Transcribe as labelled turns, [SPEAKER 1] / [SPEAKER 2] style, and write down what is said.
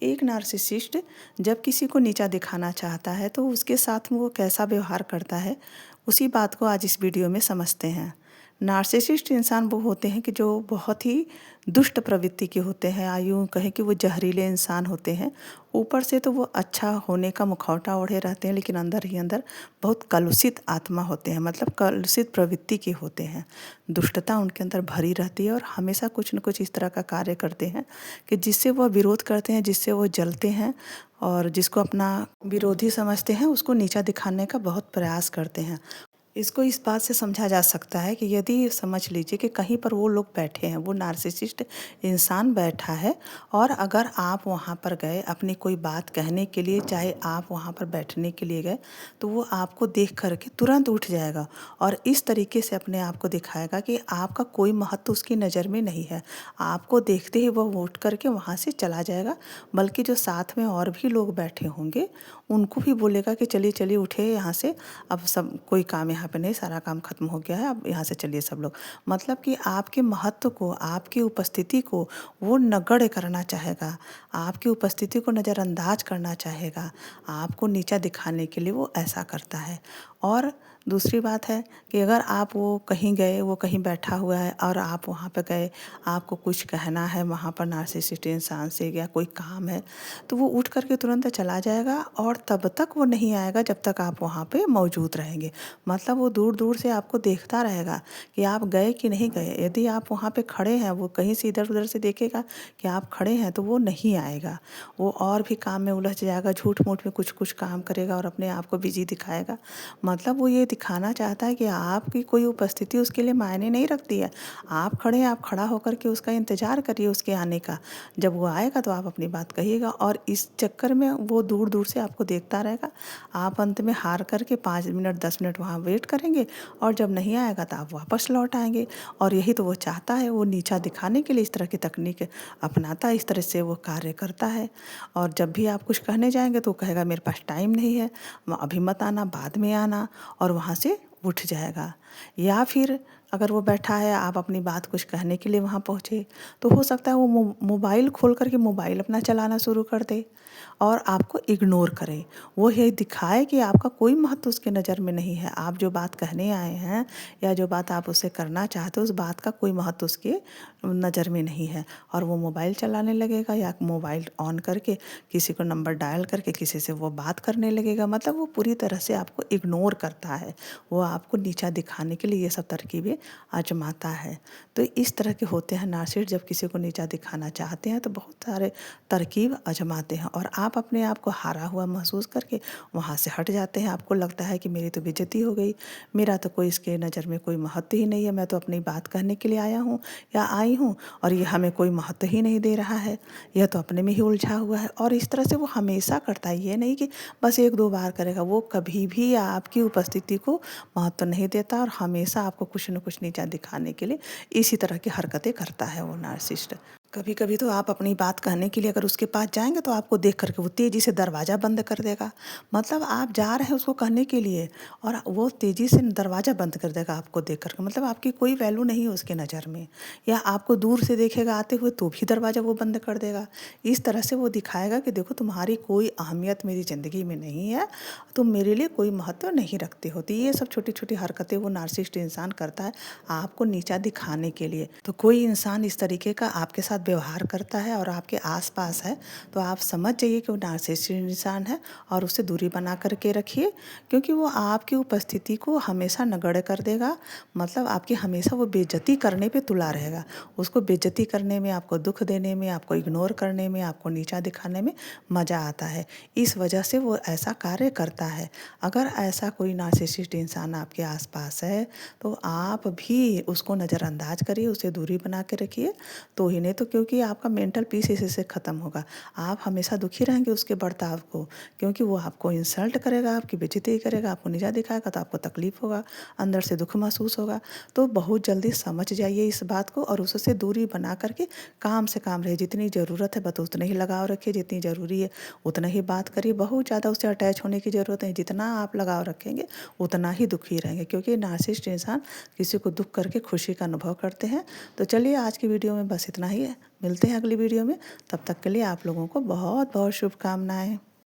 [SPEAKER 1] एक नार्सिसिस्ट जब किसी को नीचा दिखाना चाहता है तो उसके साथ में वो कैसा व्यवहार करता है, उसी बात को आज इस वीडियो में समझते हैं। नार्सिसिस्ट इंसान वो होते हैं कि जो बहुत ही दुष्ट प्रवृत्ति के होते हैं, या यूँ कहें कि वो जहरीले इंसान होते हैं। ऊपर से तो वो अच्छा होने का मुखौटा ओढ़े रहते हैं, लेकिन अंदर ही अंदर बहुत कलुषित आत्मा होते हैं, मतलब कलुषित प्रवृत्ति के होते हैं। दुष्टता उनके अंदर भरी रहती है और हमेशा कुछ न कुछ इस तरह का कार्य करते हैं कि जिससे वह विरोध करते हैं, जिससे वो जलते हैं और जिसको अपना विरोधी समझते हैं उसको नीचा दिखाने का बहुत प्रयास करते हैं। इसको इस बात से समझा जा सकता है कि यदि समझ लीजिए कि कहीं पर वो लोग बैठे हैं, वो नार्सिसिस्ट इंसान बैठा है और अगर आप वहाँ पर गए अपनी कोई बात कहने के लिए, चाहे आप वहाँ पर बैठने के लिए गए, तो वो आपको देख कर के तुरंत उठ जाएगा और इस तरीके से अपने आप को दिखाएगा कि आपका कोई महत्व उसकी नज़र में नहीं है। आपको देखते ही वह उठ कर के वहाँ से चला जाएगा, बल्कि जो साथ में और भी लोग बैठे होंगे उनको भी बोलेगा कि चलिए चलिए उठे यहाँ से, अब सब कोई काम यहाँ पे नहीं, सारा काम खत्म हो गया है, अब यहाँ से चलिए सब लोग। मतलब कि आपके महत्व को, आपकी उपस्थिति को वो नगण्य करना चाहेगा, आपकी उपस्थिति को नज़रअंदाज करना चाहेगा, आपको नीचा दिखाने के लिए वो ऐसा करता है। और दूसरी बात है कि अगर आप वो कहीं गए, वो कहीं बैठा हुआ है और आप वहाँ पे गए, आपको कुछ कहना है वहाँ पर नार्सिसिस्ट इंसान से या कोई काम है, तो वो उठ कर के तुरंत चला जाएगा और तब तक वो नहीं आएगा जब तक आप वहाँ पे मौजूद रहेंगे। मतलब वो दूर दूर से आपको देखता रहेगा कि आप गए कि नहीं गए। यदि आप वहाँ पे खड़े हैं, वो कहीं से इधर उधर से देखेगा कि आप खड़े हैं तो वो नहीं आएगा। वो और भी काम में उलझ जाएगा, झूठ मूठ में कुछ कुछ काम करेगा और अपने आप को बिजी दिखाएगा। मतलब वो ये दिखाना चाहता है कि आपकी कोई उपस्थिति उसके लिए मायने नहीं रखती है। आप खड़े हैं, आप खड़ा होकर के उसका इंतज़ार करिए उसके आने का। जब वो आएगा तो आप अपनी बात कहिएगा और इस चक्कर में वो दूर दूर से आपको देखता रहेगा। आप अंत में हार करके 5 मिनट 10 मिनट वहाँ वेट करेंगे और जब नहीं आएगा तो आप वापस लौट आएंगे। और यही तो वो चाहता है, वो नीचा दिखाने के लिए इस तरह की तकनीक अपनाता है, इस तरह से वो कार्य करता है। और जब भी आप कुछ कहने जाएंगे तो कहेगा मेरे पास टाइम नहीं है, अभी मत आना, बाद में आना, और वहाँ से उठ जाएगा। या फिर अगर वो बैठा है, आप अपनी बात कुछ कहने के लिए वहाँ पहुँचे, तो हो सकता है वो मोबाइल खोल करके मोबाइल अपना चलाना शुरू कर दे और आपको इग्नोर करे। वो ये दिखाए कि आपका कोई महत्व उसके नज़र में नहीं है। आप जो बात कहने आए हैं या जो बात आप उससे करना चाहते हो, उस बात का कोई महत्व उसके नज़र में नहीं है और वो मोबाइल चलाने लगेगा या मोबाइल ऑन करके किसी को नंबर डायल करके किसी से वो बात करने लगेगा। मतलब वो पूरी तरह से आपको इग्नोर करता है। वो आपको नीचा दिखाने के लिए ये सब तरकीबें आजमाता है। तो इस तरह के होते हैं नार्सिसिस्ट, जब किसी को नीचा दिखाना चाहते हैं तो बहुत सारे तरकीब आजमाते हैं और आप अपने आप को हारा हुआ महसूस करके वहाँ से हट जाते हैं। आपको लगता है कि मेरी तो बेइज्जती हो गई, मेरा तो कोई इसके नज़र में कोई महत्व ही नहीं है, मैं तो अपनी बात कहने के लिए आया हूँ या आई हूँ और ये हमें कोई महत्व ही नहीं दे रहा है, यह तो अपने में ही उलझा हुआ है। और इस तरह से वो हमेशा करता है, ये नहीं कि बस 1-2 बार करेगा। वो कभी भी आपकी उपस्थिति को महत्व नहीं देता और हमेशा आपको कुछ न कुछ नीचा दिखाने के लिए इसी तरह की हरकतें करता है वो नार्सिसिस्ट। कभी कभी तो आप अपनी बात कहने के लिए अगर उसके पास जाएंगे तो आपको देख करके वो तेज़ी से दरवाज़ा बंद कर देगा। मतलब आप जा रहे हैं उसको कहने के लिए और वो तेज़ी से दरवाज़ा बंद कर देगा आपको देख करके। मतलब आपकी कोई वैल्यू नहीं है उसके नज़र में, या आपको दूर से देखेगा आते हुए तो भी दरवाज़ा वो बंद कर देगा। इस तरह से वो दिखाएगा कि देखो तुम्हारी कोई अहमियत मेरी ज़िंदगी में नहीं है, तुम मेरे लिए कोई महत्व नहीं रखते होती। ये सब छोटी छोटी हरकतें वो नार्सिसिस्ट इंसान करता है आपको नीचा दिखाने के लिए। तो कोई इंसान इस तरीके का आपके साथ व्यवहार करता है और आपके आसपास है तो आप समझ जाइए कि वो नार्सिसिस्ट इंसान है और उससे दूरी बना करके रखिए, क्योंकि वो आपकी उपस्थिति को हमेशा नगण्य कर देगा। मतलब आपकी हमेशा वो बेइज्जती करने पे तुला रहेगा। उसको बेइज्जती करने में, आपको दुख देने में, आपको इग्नोर करने में, आपको नीचा दिखाने में मज़ा आता है। इस वजह से वो ऐसा कार्य करता है। अगर ऐसा कोई नार्सिसिस्ट इंसान आपके आसपास है तो आप भी उसको नज़रअंदाज करिए, उसे दूरी बना के रखिए। तो ही नहीं तो क्योंकि आपका मेंटल पीस इसी से ख़त्म होगा। आप हमेशा दुखी रहेंगे उसके बर्ताव को, क्योंकि वो आपको इंसल्ट करेगा, आपकी बेइज्जती करेगा, आपको नीचा दिखाएगा तो आपको तकलीफ़ होगा, अंदर से दुख महसूस होगा। तो बहुत जल्दी समझ जाइए इस बात को और उससे दूरी बना करके काम से काम रहिए। जितनी ज़रूरत है बस उतने ही लगाव रखिए, जितनी ज़रूरी है उतना ही बात करिए। बहुत ज़्यादा उससे अटैच होने की ज़रूरत नहीं। जितना आप लगाव रखेंगे उतना ही दुखी रहेंगे, क्योंकि नार्सिसिस्ट इंसान किसी को दुख करके खुशी का अनुभव करते हैं। तो चलिए आज की वीडियो में बस इतना ही है। मिलते हैं अगली वीडियो में। तब तक के लिए आप लोगों को बहुत बहुत शुभकामनाएँ।